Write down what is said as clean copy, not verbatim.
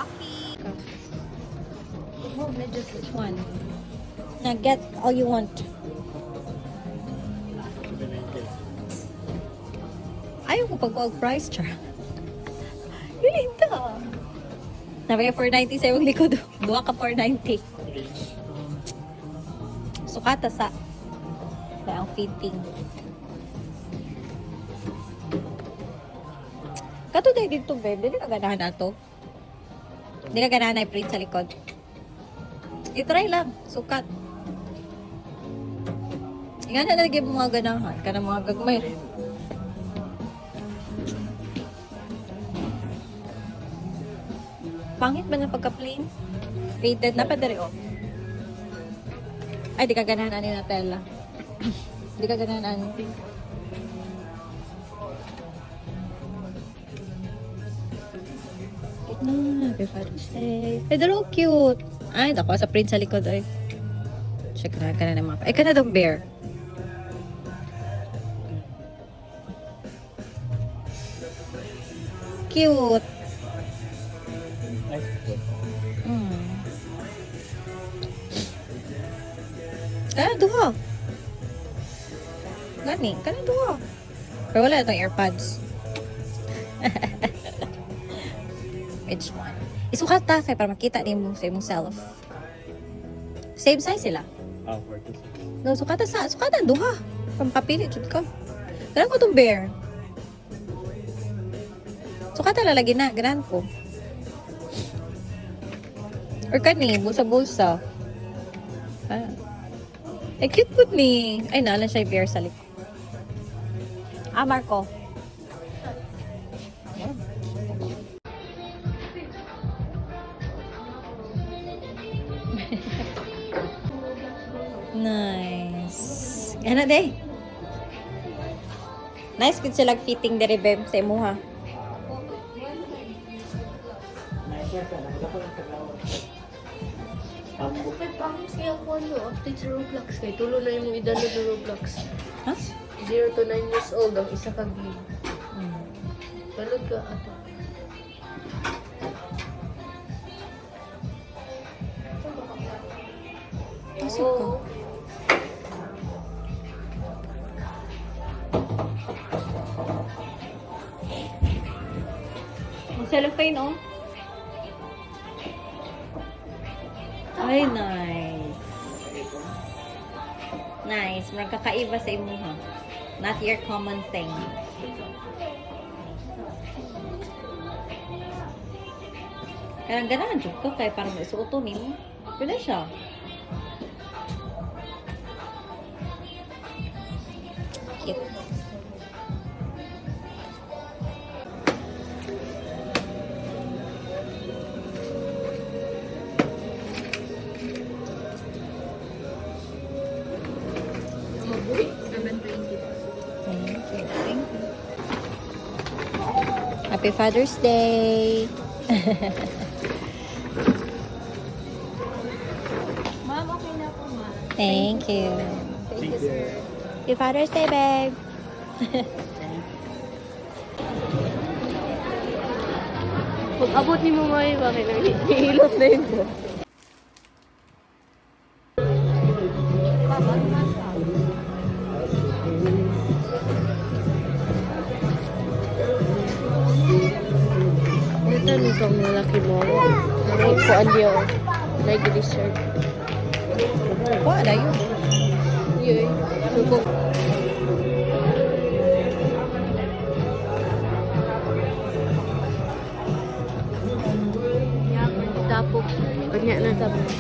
Lucky. Oh, just which one? Now get all you want. Ayaw ko pag-wag price, char. Pili ka. Nabaya 490 sa iyong likod. Buwa ka 490. Sukata sa ang fitting. Kato tayo dito, babe. Dili ka ganahan na to. Dili ka ganahan na i-print sa likod. I-try lang. Sukat. Nga na nalagay mo mga ganahan. Ka na mga gagmay. Pangit ba na pagka-plain? Faded na pa dari, oh. Ay, di ka ganahan ani na tela. Di ka ganahan ani. Happy Father's Day. Ay, dalawa cute. Ay, dako sa print sa likod, ay. Check na ka na naman. Ay, ka na daw bear. Cute. Kana duha. Gani, kana duha. Pero wala itong AirPods. Which one? Isukat ta kay para makita nimo sa imong self. Same size sila. Ah, 46. No, sukata duha. Pampapili jud ka. Kailan ko tong bear? Sukata lalagi na, ganan ko. Or kani, bulsa-bulsa. Ah. Eh, cute po ni. Ay, naalan siya yung bear sa likod. Ah, Marco. Nice. Ano day? Nice good sila fitting dere bem sa imuha. Kapag pangit kaya ko ano, update sa Roblox kay tulo na yung i-download ng Roblox. Ha? 0 to 9 years old ang isa ka game. Download ka ato. Pasok ko. Ang cellophane, oh. Ay, nice. Nice. Magkakaiba sa imo, ha? Not your common thing. Kaya ganahan dyan ko kaya parang isuoto nimo. Pwede siya. Cute. Mabuhi. 720. Thank you. Thank you. Happy Father's Day! Ma'am, okay na po, ma'am. Thank you. Thank you, sir. Happy Father's Day, babe! Pag abot ni mo may bakit nahihilot na yun po. Ito nito ang lalaki mo. Like po andiyo. Like dessert. Wala yun. Yun. Subok. Tapos, kanya na tapos.